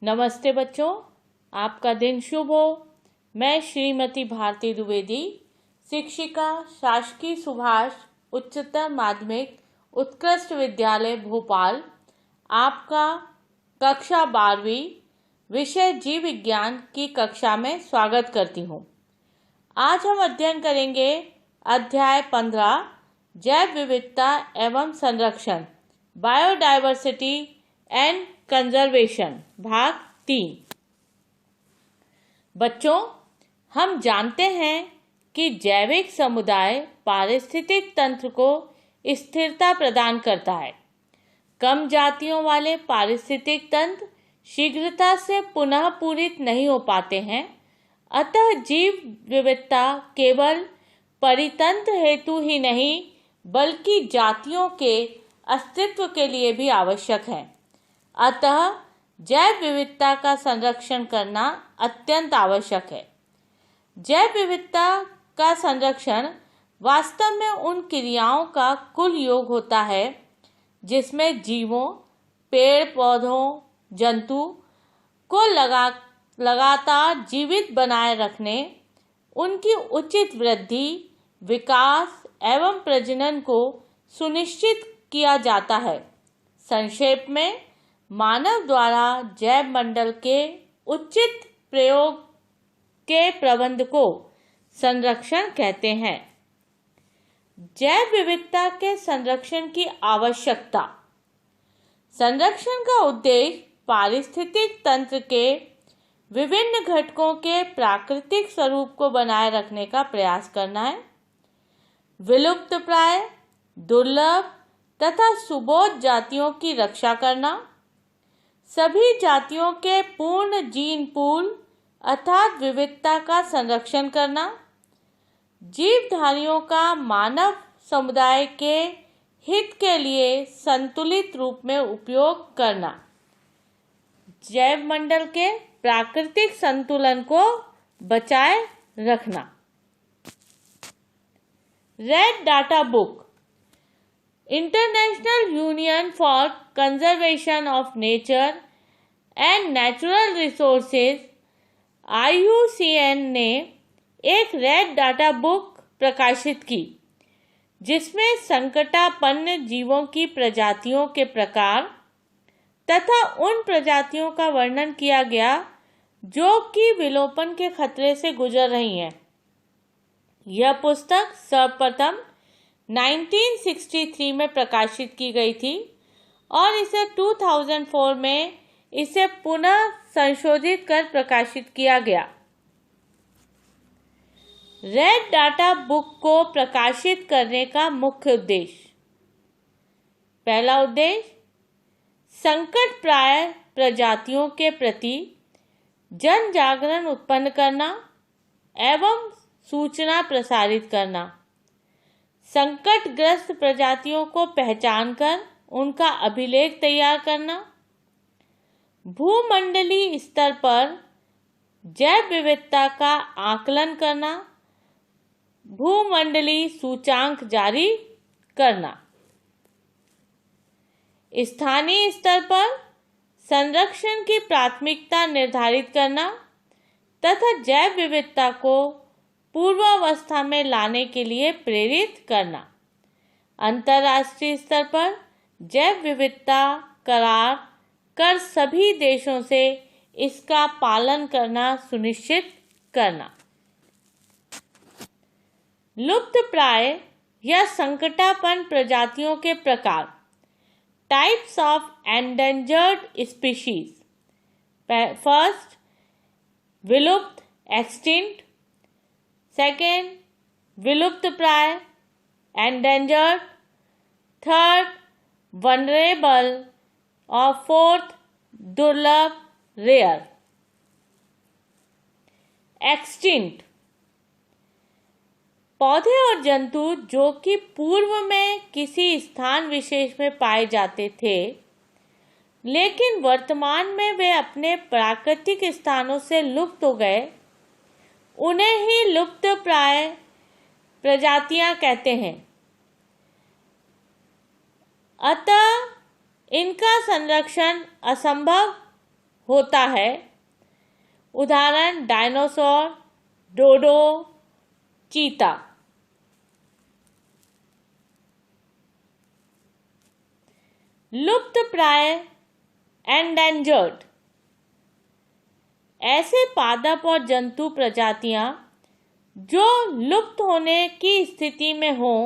नमस्ते बच्चों, आपका दिन शुभ हो। मैं श्रीमती भारती द्विवेदी, शिक्षिका, शासकीय सुभाष उच्चतर माध्यमिक उत्कृष्ट विद्यालय भोपाल, आपका कक्षा 12वीं विषय जीव विज्ञान की कक्षा में स्वागत करती हूँ। आज हम अध्ययन करेंगे अध्याय 15 जैव विविधता एवं संरक्षण, बायोडायवर्सिटी एंड कंजर्वेशन, भाग 3। बच्चों, हम जानते हैं कि जैविक समुदाय पारिस्थितिक तंत्र को स्थिरता प्रदान करता है। कम जातियों वाले पारिस्थितिक तंत्र शीघ्रता से पुनः पूरित नहीं हो पाते हैं। अतः जीव विविधता केवल परितंत्र हेतु ही नहीं बल्कि जातियों के अस्तित्व के लिए भी आवश्यक है। अतः जैव विविधता का संरक्षण करना अत्यंत आवश्यक है। जैव विविधता का संरक्षण वास्तव में उन क्रियाओं का कुल योग होता है जिसमें जीवों, पेड़ पौधों, जंतु को लगातार जीवित बनाए रखने, उनकी उचित वृद्धि, विकास एवं प्रजनन को सुनिश्चित किया जाता है। संक्षेप में, मानव द्वारा जैव मंडल के उचित प्रयोग के प्रबंध को संरक्षण कहते हैं। जैव विविधता के संरक्षण की आवश्यकता। संरक्षण का उद्देश्य पारिस्थितिक तंत्र के विभिन्न घटकों के प्राकृतिक स्वरूप को बनाए रखने का प्रयास करना है। विलुप्तप्राय, दुर्लभ तथा सुबोध जातियों की रक्षा करना, सभी जातियों के पूर्ण जीन पूल अर्थात विविधता का संरक्षण करना, जीवधारियों का मानव समुदाय के हित के लिए संतुलित रूप में उपयोग करना, जैव मंडल के प्राकृतिक संतुलन को बचाए रखना। Red data book, international union for conservation of nature and natural resources IUCN ने एक रेड डाटा बुक प्रकाशित की जिसमें संकटापन्न जीवों की प्रजातियों के प्रकार तथा उन प्रजातियों का वर्णन किया गया जो कि विलोपन के खतरे से गुजर रही हैं। यह पुस्तक सर्वप्रथम 1963 में प्रकाशित की गई थी और इसे 2004 में इसे पुनः संशोधित कर प्रकाशित किया गया। रेड डाटा बुक को प्रकाशित करने का मुख्य उद्देश्य। पहला उद्देश्य, संकटप्राय प्रजातियों के प्रति जन जागरण उत्पन्न करना एवं सूचना प्रसारित करना, संकटग्रस्त प्रजातियों को पहचान कर उनका अभिलेख तैयार करना, भूमंडलीय स्तर पर जैव विविधता का आकलन करना, भूमंडलीय सूचांक जारी करना, स्थानीय स्तर पर संरक्षण की प्राथमिकता निर्धारित करना तथा जैव विविधता को पूर्वावस्था में लाने के लिए प्रेरित करना, अंतर्राष्ट्रीय स्तर पर जैव विविधता करार कर सभी देशों से इसका पालन करना सुनिश्चित करना। लुप्तप्राय या संकटापन्न प्रजातियों के प्रकार, types of endangered species. First, विलुप्त एक्सटिंक्ट। सेकेंड, विलुप्तप्राय एंडेंजर्ड। थर्ड, वनरेबल और फोर्थ, दुर्लभ रेयर। एक्सटिंक्ट, पौधे और जंतु जो कि पूर्व में किसी स्थान विशेष में पाए जाते थे लेकिन वर्तमान में वे अपने प्राकृतिक स्थानों से लुप्त हो गए, उन्हें ही लुप्तप्राय प्रजातियां कहते हैं। अतः इनका संरक्षण असंभव होता है। उदाहरण डायनासोर, डोडो, चीता। लुप्त प्राय एंडेंजर्ड, ऐसे पादप और जंतु प्रजातियां जो लुप्त होने की स्थिति में हों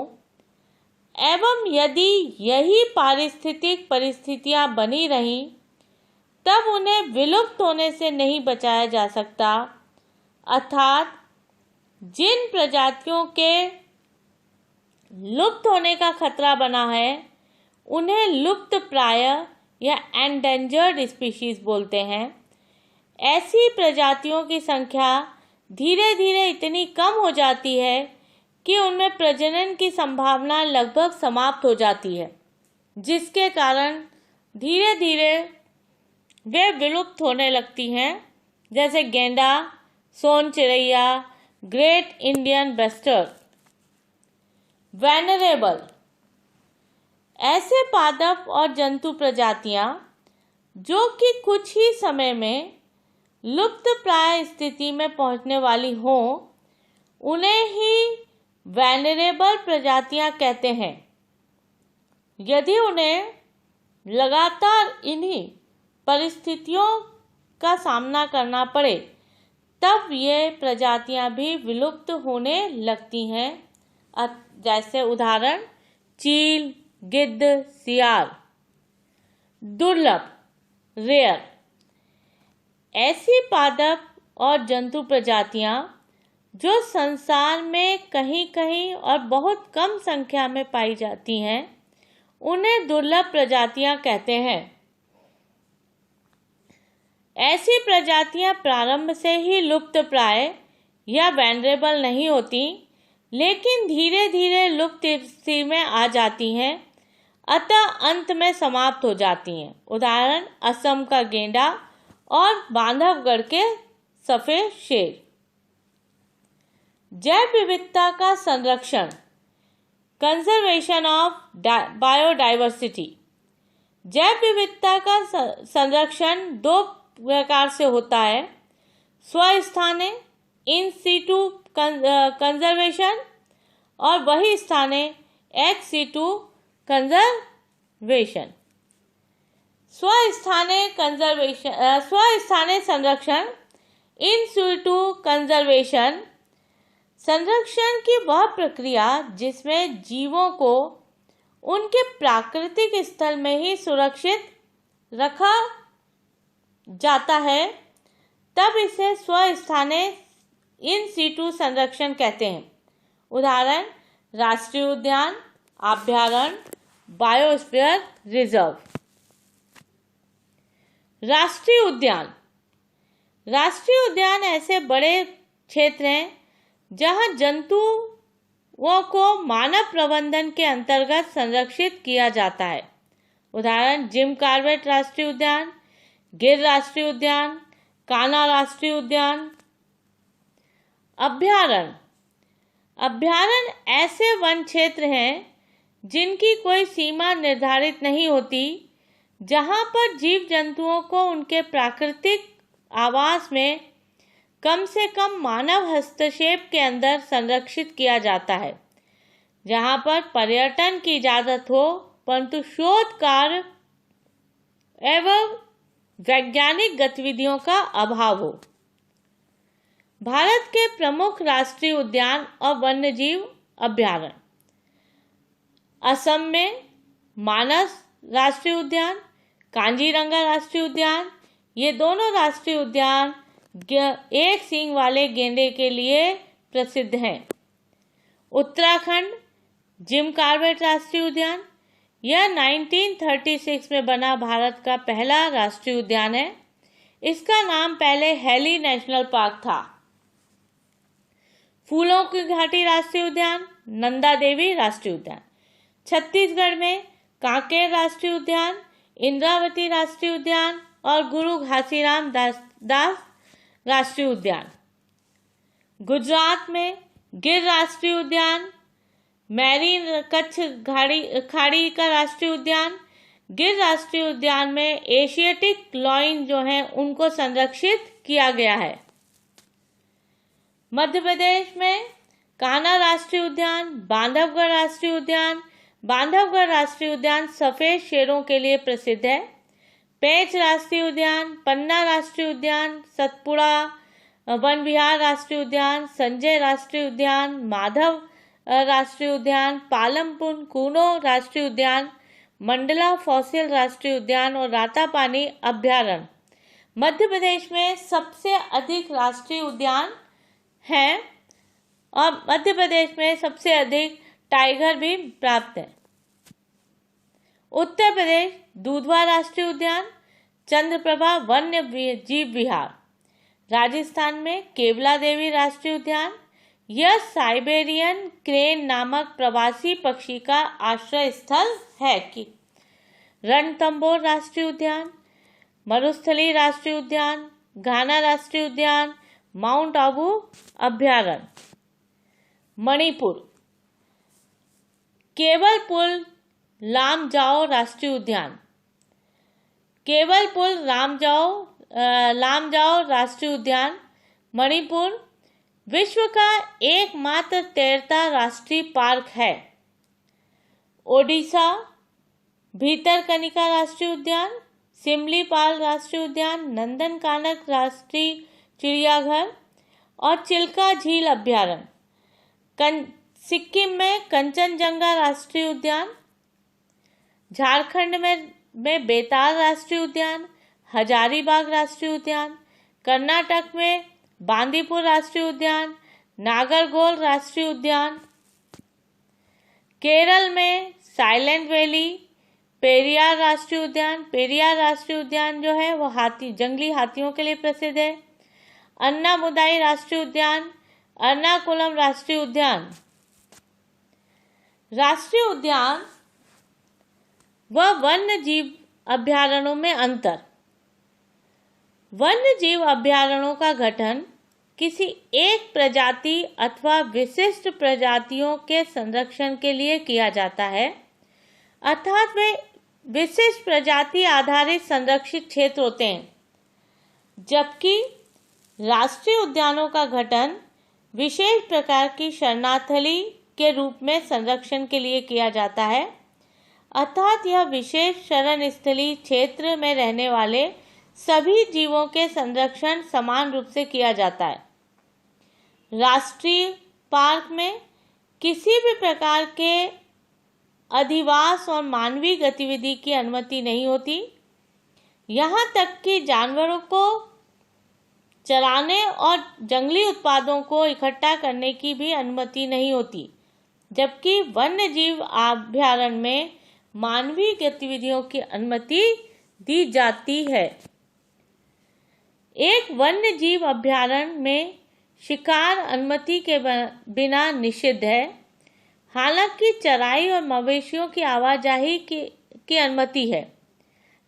एवं यदि यही पारिस्थितिक परिस्थितियां बनी रहीं तब उन्हें विलुप्त होने से नहीं बचाया जा सकता, अर्थात जिन प्रजातियों के लुप्त होने का खतरा बना है उन्हें लुप्त प्राय या एंडेंजर्ड स्पीशीज बोलते हैं। ऐसी प्रजातियों की संख्या धीरे धीरे इतनी कम हो जाती है कि उनमें प्रजनन की संभावना लगभग समाप्त हो जाती है, जिसके कारण धीरे धीरे वे विलुप्त होने लगती हैं, जैसे गेंडा, सोन चिड़ैया, ग्रेट इंडियन बस्टर्ड। वेनरेबल, ऐसे पादप और जंतु प्रजातियां जो कि कुछ ही समय में लुप्त प्राय स्थिति में पहुंचने वाली हों उन्हें ही वेनरेबल प्रजातियां कहते हैं। यदि उन्हें लगातार इन्हीं परिस्थितियों का सामना करना पड़े तब ये प्रजातियां भी विलुप्त होने लगती हैं, जैसे उदाहरण चील, गिद्ध, सियार। दुर्लभ रेयर, ऐसी पादप और जंतु प्रजातियां जो संसार में कहीं कहीं और बहुत कम संख्या में पाई जाती हैं उन्हें दुर्लभ प्रजातियां कहते हैं। ऐसी प्रजातियां प्रारंभ से ही लुप्त प्राय या वेनरेबल नहीं होती, लेकिन धीरे धीरे लुप्त स्थिति में आ जाती हैं, अतः अंत में समाप्त हो जाती हैं। उदाहरण असम का गेंडा और बांधवगढ़ के सफेद शेर। जैव विविधता का संरक्षण, कंजर्वेशन ऑफ बायोडाइवर्सिटी। जैव विविधता का संरक्षण दो प्रकार से होता है, स्वस्थाने इन सीटू कंजर्वेशन और वही स्थाने एक्स सीटू कंजर्वेशन। स्वस्थाने संरक्षण इन सीटू कंजर्वेशन संरक्षण की वह प्रक्रिया जिसमें जीवों को उनके प्राकृतिक स्थल में ही सुरक्षित रखा जाता है, तब इसे स्वस्थाने इन सीटू संरक्षण कहते हैं। उदाहरण राष्ट्रीय उद्यान, अभयारण्य, बायोस्फीयर रिजर्व। राष्ट्रीय उद्यान। राष्ट्रीय उद्यान ऐसे बड़े क्षेत्र हैं जहां जंतुओं को मानव प्रबंधन के अंतर्गत संरक्षित किया जाता है। उदाहरण जिम कॉर्बेट राष्ट्रीय उद्यान, गिर राष्ट्रीय उद्यान, कान्हा राष्ट्रीय उद्यान। अभयारण्य। अभयारण्य ऐसे वन क्षेत्र हैं जिनकी कोई सीमा निर्धारित नहीं होती, जहां पर जीव जंतुओं को उनके प्राकृतिक आवास में कम से कम मानव हस्तक्षेप के अंदर संरक्षित किया जाता है, जहां पर पर्यटन की इजाजत हो परंतु शोध कार्य एवं वैज्ञानिक गतिविधियों का अभाव हो। भारत के प्रमुख राष्ट्रीय उद्यान और वन्यजीव अभयारण्य। असम में मानस राष्ट्रीय उद्यान, कांजीरंगा राष्ट्रीय उद्यान, ये दोनों राष्ट्रीय उद्यान एक सींग वाले गेंडे के लिए प्रसिद्ध हैं। उत्तराखंड जिम कॉर्बेट राष्ट्रीय उद्यान, यह 1936 में बना भारत का पहला राष्ट्रीय उद्यान है। इसका नाम पहले हेली नेशनल पार्क था। फूलों की घाटी राष्ट्रीय उद्यान, नंदा देवी राष्ट्रीय उद्यान। छत्तीसगढ़ में कांकेर राष्ट्रीय उद्यान, इंद्रावती राष्ट्रीय उद्यान और गुरु घासीराम दास राष्ट्रीय उद्यान। गुजरात में गिर राष्ट्रीय उद्यान, मैरीन कच्छ खाड़ी का राष्ट्रीय उद्यान, गिर राष्ट्रीय उद्यान में एशियाटिक लॉइन जो हैं उनको संरक्षित किया गया है। मध्य प्रदेश में कान्हा राष्ट्रीय उद्यान, बांधवगढ़ राष्ट्रीय उद्यान। बांधवगढ़ राष्ट्रीय उद्यान सफेद शेरों के लिए प्रसिद्ध है। पेंच राष्ट्रीय उद्यान, पन्ना राष्ट्रीय उद्यान, सतपुड़ा वन विहार राष्ट्रीय उद्यान, संजय राष्ट्रीय उद्यान, माधव राष्ट्रीय उद्यान, पालमपुर कूनो राष्ट्रीय उद्यान, मंडला फॉसिल राष्ट्रीय उद्यान और रातापानी अभ्यारण्य मध्य प्रदेश में सबसे अधिक राष्ट्रीय उद्यान हैं और मध्य प्रदेश में सबसे अधिक टाइगर भी प्राप्त है। उत्तर प्रदेश दूधवा राष्ट्रीय उद्यान, चंद्रप्रभा वन्य जीव विहार। राजस्थान में केवला देवी राष्ट्रीय उद्यान, यह साइबेरियन क्रेन नामक प्रवासी पक्षी का आश्रय स्थल है। कि रणथंभौर राष्ट्रीय उद्यान, मरुस्थली राष्ट्रीय उद्यान, घाना राष्ट्रीय उद्यान, माउंट आबू अभ्यारण्य। मणिपुर केवलपुल लामजाओ राष्ट्रीय उद्यान, केवलपुल लामजाओ राष्ट्रीय उद्यान मणिपुर विश्व का एकमात्र तैरता राष्ट्रीय पार्क है। ओडिशा भीतरकनिका राष्ट्रीय उद्यान, सिमलीपाल राष्ट्रीय उद्यान, नंदनकानन राष्ट्रीय चिड़ियाघर और चिल्का झील अभ्यारण्य। सिक्किम में कंचनजंगा राष्ट्रीय उद्यान, झारखंड में बेताल राष्ट्रीय उद्यान, हजारीबाग राष्ट्रीय उद्यान, कर्नाटक में बांदीपुर राष्ट्रीय उद्यान, नागरगोल राष्ट्रीय उद्यान, केरल में साइलेंट वैली, पेरियार राष्ट्रीय उद्यान। पेरियार राष्ट्रीय उद्यान जो है वो जंगली हाथियों के लिए प्रसिद्ध है। अन्नामुदाई राष्ट्रीय उद्यान, एर्नाकुलम राष्ट्रीय उद्यान। राष्ट्रीय उद्यान व वन्य जीव अभ्यारण्यों में अंतर। वन्य जीव अभ्यारण्यों का गठन किसी एक प्रजाति अथवा विशिष्ट प्रजातियों के संरक्षण के लिए किया जाता है, अर्थात वे विशिष्ट प्रजाति आधारित संरक्षित क्षेत्र होते हैं, जबकि राष्ट्रीय उद्यानों का गठन विशेष प्रकार की शरणार्थली के रूप में संरक्षण के लिए किया जाता है, अर्थात यह विशेष शरण स्थली क्षेत्र में रहने वाले सभी जीवों के संरक्षण समान रूप से किया जाता है। राष्ट्रीय पार्क में किसी भी प्रकार के अधिवास और मानवीय गतिविधि की अनुमति नहीं होती। यहाँ तक कि जानवरों को चराने और जंगली उत्पादों को इकट्ठा करने की भी अनुमति नहीं होती, जबकि वन्य जीव अभ्यारण्य में मानवीय गतिविधियों की अनुमति दी जाती है। एक वन्य जीव अभ्यारण्य में शिकार अनुमति के बिना निषिद्ध है, हालांकि चराई और मवेशियों की आवाजाही की अनुमति है,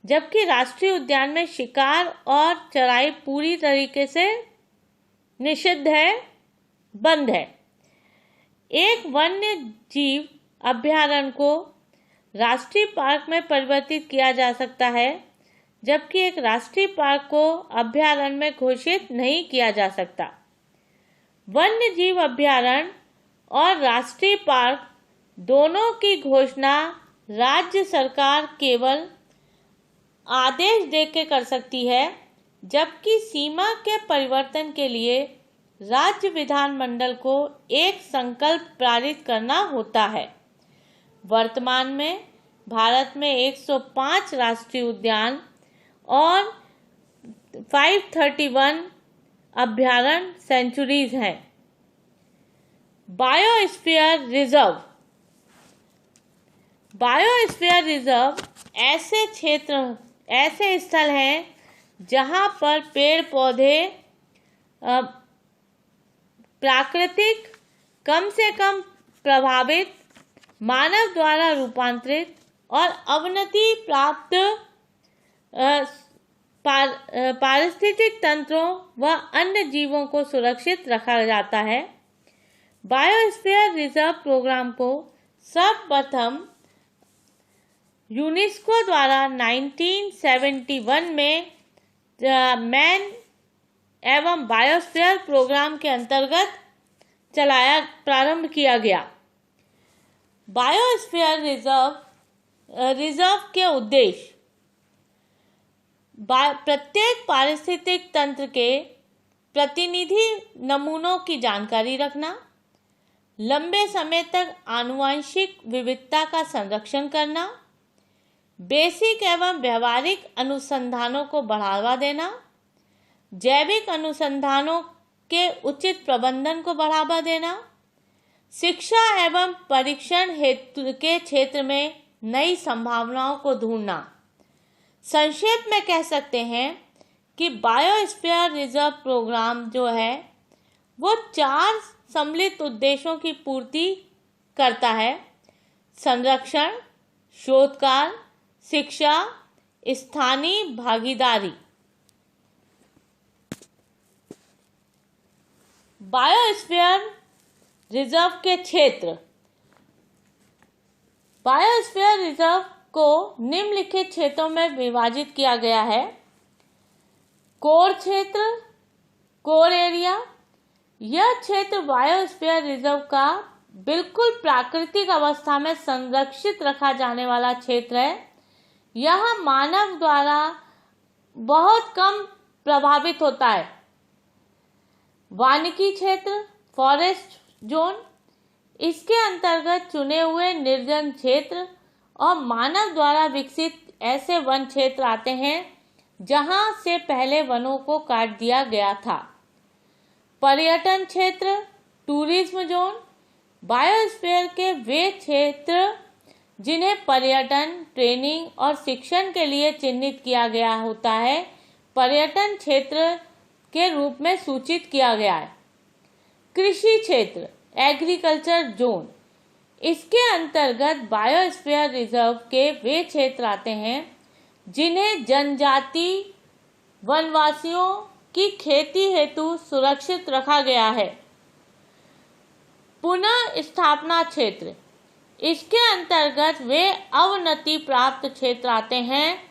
जबकि राष्ट्रीय उद्यान में शिकार और चराई पूरी तरीके से निषिद्ध है, बंद है। एक वन्य जीव अभ्यारण्य को राष्ट्रीय पार्क में परिवर्तित किया जा सकता है, जबकि एक राष्ट्रीय पार्क को अभ्यारण्य में घोषित नहीं किया जा सकता। वन्य जीव अभ्यारण्य और राष्ट्रीय पार्क दोनों की घोषणा राज्य सरकार केवल आदेश देकर कर सकती है, जबकि सीमा के परिवर्तन के लिए राज्य विधानमंडल को एक संकल्प पारित करना होता है। वर्तमान में भारत में 105 राष्ट्रीय उद्यान और 531 अभ्यारण्य सेंचुरीज हैं। Biosphere reserve. बायोस्फीयर रिजर्व ऐसे स्थल हैं जहां पर पेड़ पौधे प्राकृतिक कम से कम प्रभावित, मानव द्वारा रूपांतरित और अवनति प्राप्त पारिस्थितिक तंत्रों व अन्य जीवों को सुरक्षित रखा जाता है। बायोस्फीयर रिजर्व प्रोग्राम को सर्वप्रथम यूनेस्को द्वारा 1971 में मैन एवं बायोस्फीयर प्रोग्राम के अंतर्गत प्रारंभ किया गया। बायोस्फीयर रिजर्व के उद्देश्य प्रत्येक पारिस्थितिक तंत्र के प्रतिनिधि नमूनों की जानकारी रखना, लंबे समय तक आनुवंशिक विविधता का संरक्षण करना, बेसिक एवं व्यवहारिक अनुसंधानों को बढ़ावा देना, जैविक अनुसंधानों के उचित प्रबंधन को बढ़ावा देना, शिक्षा एवं परीक्षण हेतु के क्षेत्र में नई संभावनाओं को ढूंढना। संक्षेप में कह सकते हैं कि बायोस्फीयर रिजर्व प्रोग्राम जो है वो 4 सम्मिलित उद्देश्यों की पूर्ति करता है: संरक्षण, शोध कार्य, शिक्षा, स्थानीय भागीदारी। बायोस्फीयर रिजर्व के क्षेत्र। बायोस्फीयर रिजर्व को निम्नलिखित क्षेत्रों में विभाजित किया गया है: कोर क्षेत्र, कोर एरिया। यह क्षेत्र बायोस्फीयर रिजर्व का बिल्कुल प्राकृतिक अवस्था में संरक्षित रखा जाने वाला क्षेत्र है। यह मानव द्वारा बहुत कम प्रभावित होता है। वानिकी क्षेत्र, फॉरेस्ट जोन। इसके अंतर्गत चुने हुए निर्जन क्षेत्र और मानव द्वारा विकसित ऐसे वन क्षेत्र आते हैं जहां से पहले वनों को काट दिया गया था। पर्यटन क्षेत्र, टूरिज्म जोन। बायोस्फीयर के वे क्षेत्र जिन्हें पर्यटन, ट्रेनिंग और शिक्षण के लिए चिन्हित किया गया होता है, पर्यटन क्षेत्र के रूप में सूचित किया गया है। कृषि क्षेत्र, एग्रीकल्चर जोन। इसके अंतर्गत बायोस्फीयर रिजर्व के वे क्षेत्र आते हैं जिन्हें जनजाति वनवासियों की खेती हेतु सुरक्षित रखा गया है। पुनः स्थापना क्षेत्र। इसके अंतर्गत वे अवनति प्राप्त क्षेत्र आते हैं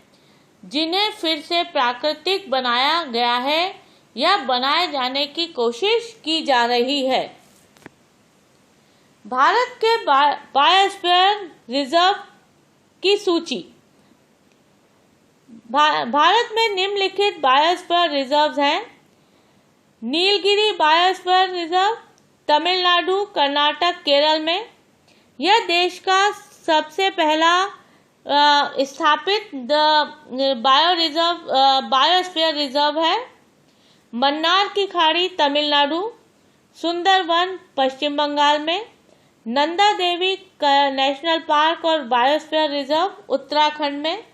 जिन्हें फिर से प्राकृतिक बनाया गया है या बनाए जाने की कोशिश की जा रही है। भारत के बायोस्फीयर रिजर्व की सूची। भारत में निम्नलिखित बायोस्फीयर रिजर्व्स हैं: नीलगिरी बायोस्फीयर रिजर्व, तमिलनाडु, कर्नाटक, केरल में। यह देश का सबसे पहला स्थापित बायोस्फीयर रिजर्व है। मन्नार की खाड़ी, तमिलनाडु। सुंदरवन, पश्चिम बंगाल में। नंदा देवी नेशनल पार्क और बायोस्फीयर रिजर्व, उत्तराखंड में।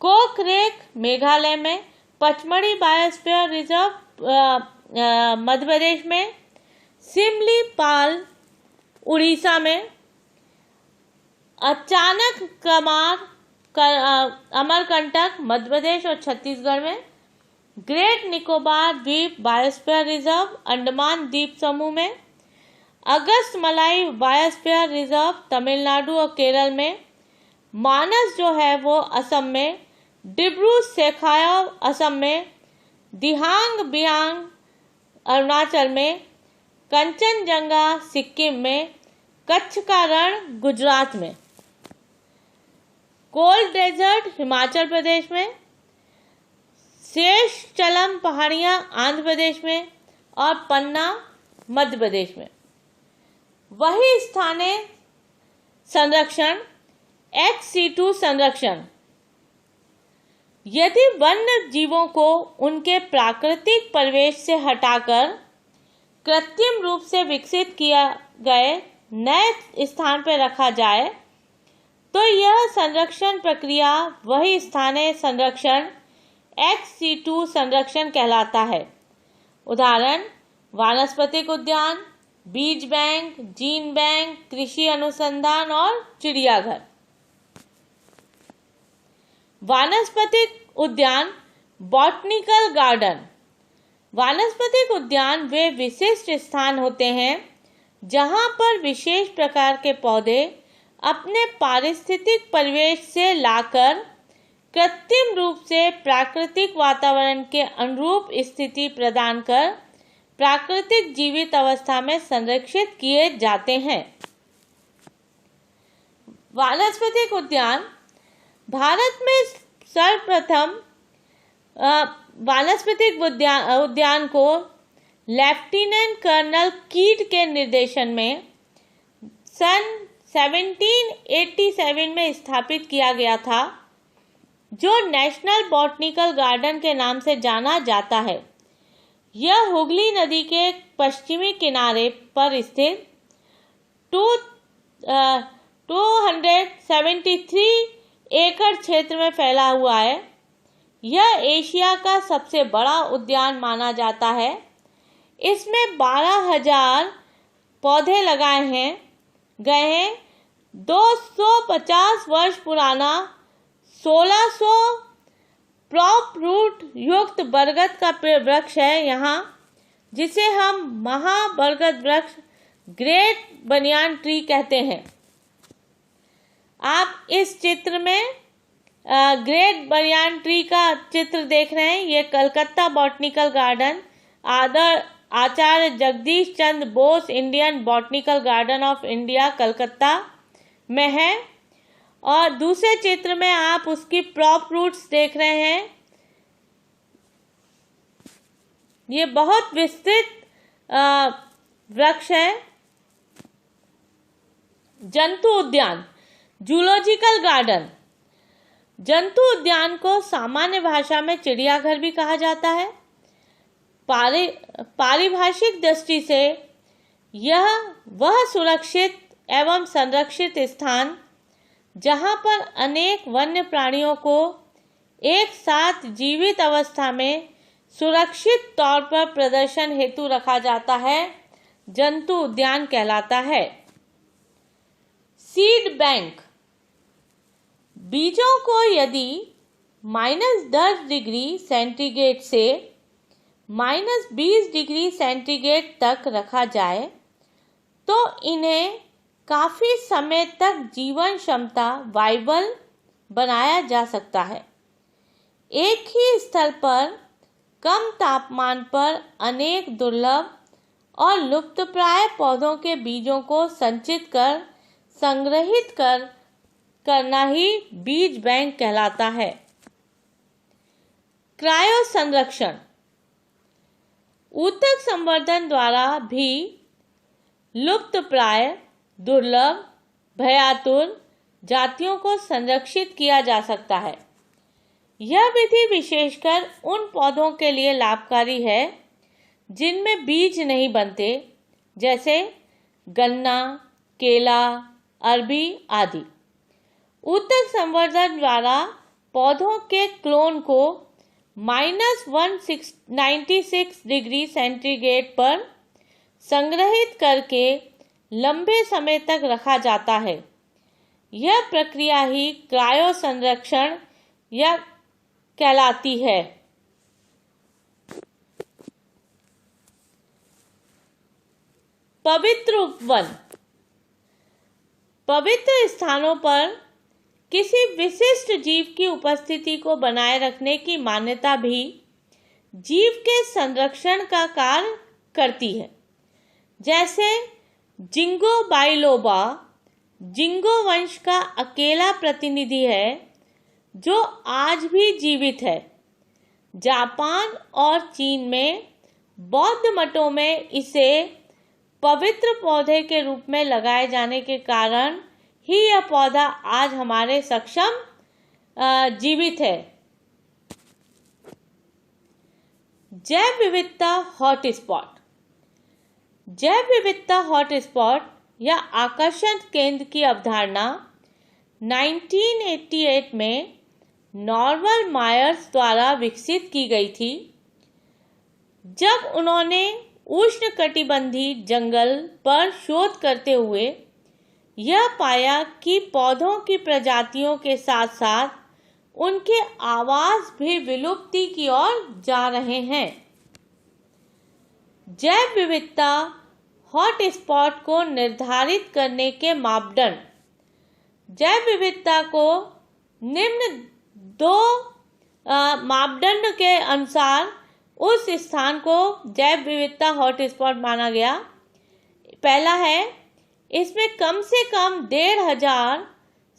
कोकरेक, मेघालय में। पचमढ़ी बायोस्फीयर रिजर्व, मध्य प्रदेश में। सिमलीपाल, उड़ीसा में। अचानक कमार, अमरकंटक, मध्य प्रदेश और छत्तीसगढ़ में। ग्रेट निकोबार द्वीप बायोस्फीयर रिजर्व, अंडमान द्वीप समूह में। अगस्त मलाई बायोस्फीयर रिजर्व, तमिलनाडु और केरल में। मानस जो है वो असम में। डिब्रू सेखाव, असम में। दिहांग बियांग, अरुणाचल में। कंचनजंगा, सिक्किम में। कच्छ का रण, गुजरात में। कोल्ड डेजर्ट, हिमाचल प्रदेश में। शेषचलम पहाड़ियाँ, आंध्र प्रदेश में। और पन्ना, मध्य प्रदेश में। वही स्थानीय संरक्षण, XC2 संरक्षण। यदि वन्य जीवों को उनके प्राकृतिक परिवेश से हटाकर कृत्रिम रूप से विकसित किया गए नए स्थान पर रखा जाए तो यह संरक्षण प्रक्रिया वही स्थानीय संरक्षण XC2 संरक्षण कहलाता है। उदाहरण: वानस्पतिक उद्यान, बीज बैंक, जीन बैंक, कृषि अनुसंधान और चिड़ियाघर। वानस्पतिक उद्यान, बॉटनिकल गार्डन। वानस्पतिक उद्यान वे विशिष्ट स्थान होते हैं जहां पर विशेष प्रकार के पौधे अपने पारिस्थितिक परिवेश से लाकर कृत्रिम रूप से प्राकृतिक वातावरण के अनुरूप स्थिति प्रदान कर प्राकृतिक जीवित अवस्था में संरक्षित किए जाते हैं। वानस्पतिक उद्यान भारत में सर्वप्रथम वानस्पतिक उद्यान को लेफ्टिनेंट कर्नल कीट के निर्देशन में सन 1787 में स्थापित किया गया था, जो नेशनल बॉटनिकल गार्डन के नाम से जाना जाता है। यह हुगली नदी के पश्चिमी किनारे पर स्थित 273 एकड़ क्षेत्र में फैला हुआ है। यह एशिया का सबसे बड़ा उद्यान माना जाता है। इसमें 12,000 पौधे लगाए गए हैं। 250 वर्ष पुराना 1600 प्रॉप रूट युक्त बरगद का वृक्ष है यहाँ, जिसे हम महाबरगद वृक्ष ग्रेट बनियान ट्री कहते हैं। आप इस चित्र में ग्रेट बनियान ट्री का चित्र देख रहे हैं। ये Calcutta botanical garden Acharya Jagdish Chandra Bose Indian botanical garden of India Calcutta में है। और दूसरे चित्र में आप उसकी प्रॉप रूट्स देख रहे हैं। ये बहुत विस्तृत वृक्ष है। जंतु उद्यान जूलॉजिकल गार्डन। जंतु उद्यान को सामान्य भाषा में चिड़ियाघर भी कहा जाता है। पारिभाषिक दृष्टि से यह वह सुरक्षित एवं संरक्षित स्थान जहां पर अनेक वन्य प्राणियों को एक साथ जीवित अवस्था में सुरक्षित तौर पर प्रदर्शन हेतु रखा जाता है, जंतु उद्यान कहलाता है। Seed bank. बीजों को यदि -10 डिग्री सेंटीग्रेड से -20 डिग्री सेंटीग्रेड तक रखा जाए तो इन्हें काफ़ी समय तक जीवन क्षमता वाइबल बनाया जा सकता है। एक ही स्थल पर कम तापमान पर अनेक दुर्लभ और लुप्तप्राय पौधों के बीजों को संचित कर संग्रहित करना ही बीज बैंक कहलाता है। क्रायो संरक्षण। ऊतक संवर्धन द्वारा भी लुप्तप्राय, दुर्लभ, भयातुर जातियों को संरक्षित किया जा सकता है। यह विधि विशेषकर उन पौधों के लिए लाभकारी है जिनमें बीज नहीं बनते, जैसे गन्ना, केला, अरबी आदि। ऊतक संवर्धन द्वारा पौधों के क्लोन को -196 डिग्री सेंटीग्रेड पर संग्रहित करके लंबे समय तक रखा जाता है। यह प्रक्रिया ही क्रायो संरक्षण या कहलाती है। पवित्र उपवन। पवित्र स्थानों पर किसी विशिष्ट जीव की उपस्थिति को बनाए रखने की मान्यता भी जीव के संरक्षण का कार्य करती है। जैसे जिंगो बाइलोबा जिंगो वंश का अकेला प्रतिनिधि है जो आज भी जीवित है। जापान और चीन में बौद्ध मठों में इसे पवित्र पौधे के रूप में लगाए जाने के कारण ही यह पौधा आज हमारे सक्षम जीवित है। जैव विविधता हॉटस्पॉट। जैव विविधता हॉटस्पॉट या आकर्षण केंद्र की अवधारणा 1988 में नॉर्मन मायर्स द्वारा विकसित की गई थी, जब उन्होंने उष्णकटिबंधीय जंगल पर शोध करते हुए यह पाया कि पौधों की प्रजातियों के साथ साथ उनके आवास भी विलुप्ति की ओर जा रहे हैं। जैव विविधता हॉटस्पॉट को निर्धारित करने के मापदंड जैव विविधता को निम्न दो मापदंड के अनुसार उस स्थान को जैव विविधता हॉटस्पॉट माना गया। पहला है, इसमें कम से कम 1500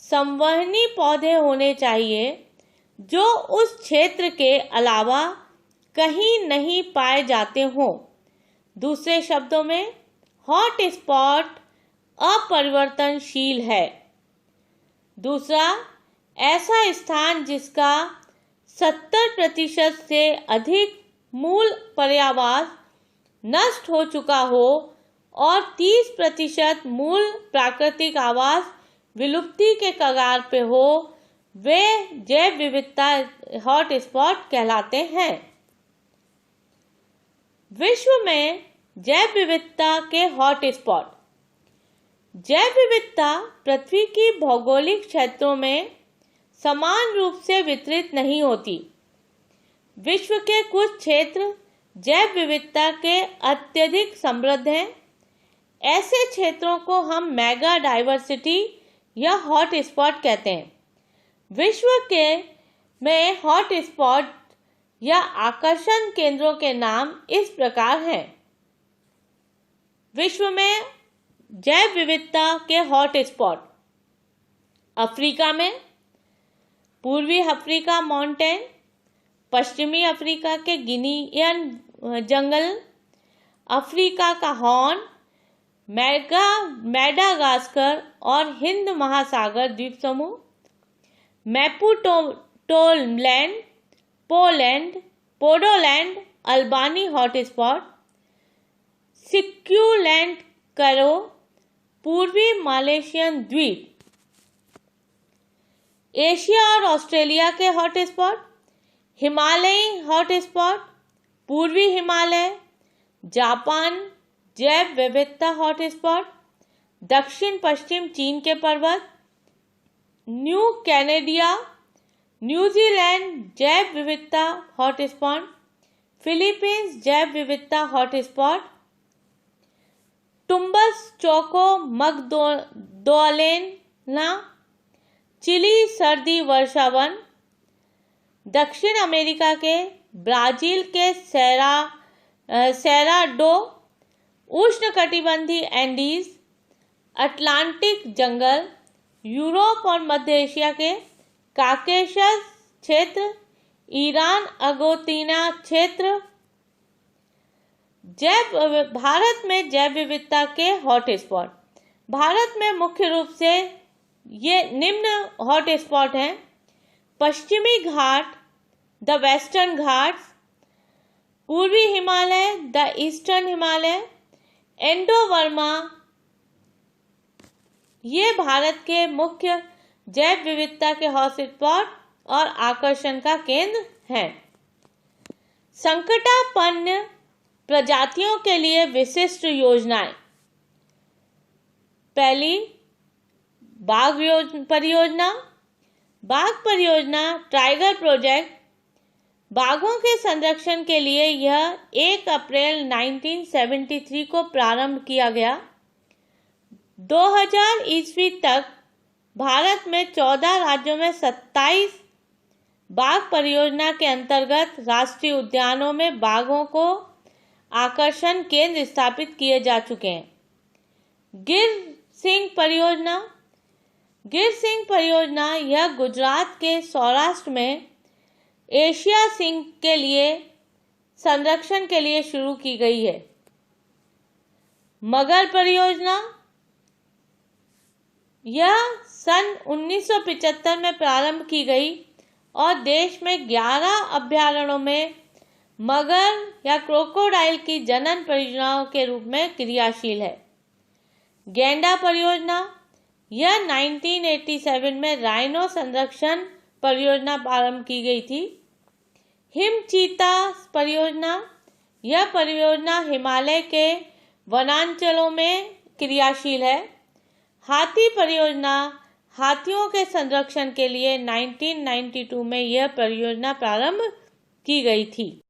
संवहनी पौधे होने चाहिए जो उस क्षेत्र के अलावा कहीं नहीं पाए जाते हों। दूसरे शब्दों में, हॉटस्पॉट अपरिवर्तनशील है। दूसरा, ऐसा स्थान जिसका 70% से अधिक मूल पर्यावास नष्ट हो चुका हो और 30% मूल प्राकृतिक आवास विलुप्ति के कगार पे हो, वे जैव विविधता हॉटस्पॉट कहलाते हैं। विश्व में जैव विविधता के हॉटस्पॉट। जैव विविधता पृथ्वी की भौगोलिक क्षेत्रों में समान रूप से वितरित नहीं होती। विश्व के कुछ क्षेत्र जैव विविधता के अत्यधिक समृद्ध हैं। ऐसे क्षेत्रों को हम मेगा डाइवर्सिटी या हॉटस्पॉट कहते हैं। विश्व के में हॉटस्पॉट या आकर्षण केंद्रों के नाम इस प्रकार हैं। विश्व में जैव विविधता के हॉटस्पॉट: अफ्रीका में पूर्वी अफ्रीका माउंटेन, पश्चिमी अफ्रीका के गिनियन जंगल, अफ्रीका का हॉर्न, मैडागास्कर और हिंद महासागर द्वीप समूह, मैपुटोलैंड, पोडोलैंड, अल्बानी हॉटस्पॉट, सिक्यूलैंड करो, पूर्वी मलेशियन द्वीप। एशिया और ऑस्ट्रेलिया के हॉटस्पॉट: हिमालयी हॉटस्पॉट, पूर्वी हिमालय, जापान जैव विविधता हॉटस्पॉट, दक्षिण पश्चिम चीन के पर्वत, न्यू कैनेडिया, न्यूजीलैंड जैव विविधता हॉटस्पॉट, फिलीपींस जैव विविधता हॉटस्पॉट, टुम्बस चोको मगदलेना, चिली सर्दी वर्षावन, दक्षिण अमेरिका के ब्राजील के सेराडो, उष्णकटिबंधीय एंडीज, अटलांटिक जंगल, यूरोप और मध्य एशिया के काकेशस क्षेत्र, ईरान अगोतीना क्षेत्र। भारत में जैव विविधता के हॉटस्पॉट। भारत में मुख्य रूप से ये निम्न हॉटस्पॉट हैं: पश्चिमी घाट, द वेस्टर्न घाट्स, पूर्वी हिमालय, द ईस्टर्न हिमालय, एंडोवर्मा। ये भारत के मुख्य जैव विविधता के हॉटस्पॉट और आकर्षण का केंद्र हैं। संकटापन्न प्रजातियों के लिए विशिष्ट योजनाएं: पहली, बाघ परियोजना। बाघ परियोजना टाइगर प्रोजेक्ट बाघों के संरक्षण के लिए यह 1 अप्रैल 1973 को प्रारंभ किया गया। 2000 ईस्वी तक भारत में 14 राज्यों में 27 बाघ परियोजना के अंतर्गत राष्ट्रीय उद्यानों में बाघों को आकर्षण केंद्र स्थापित किए जा चुके हैं। गिर सिंह परियोजना यह गुजरात के सौराष्ट्र में एशिया सिंह के लिए संरक्षण के लिए शुरू की गई है। मगर परियोजना यह सन 1975 में प्रारंभ की गई और देश में 11 अभयारण्यों में मगर या क्रोकोडाइल की जनन परियोजनाओं के रूप में क्रियाशील है। गैंडा परियोजना यह 1987 में राइनो संरक्षण परियोजना प्रारंभ की गई थी। हिम चीता परियोजना यह परियोजना हिमालय के वनांचलों में क्रियाशील है। हाथी परियोजना हाथियों के संरक्षण के लिए 1992 में यह परियोजना प्रारंभ की गई थी।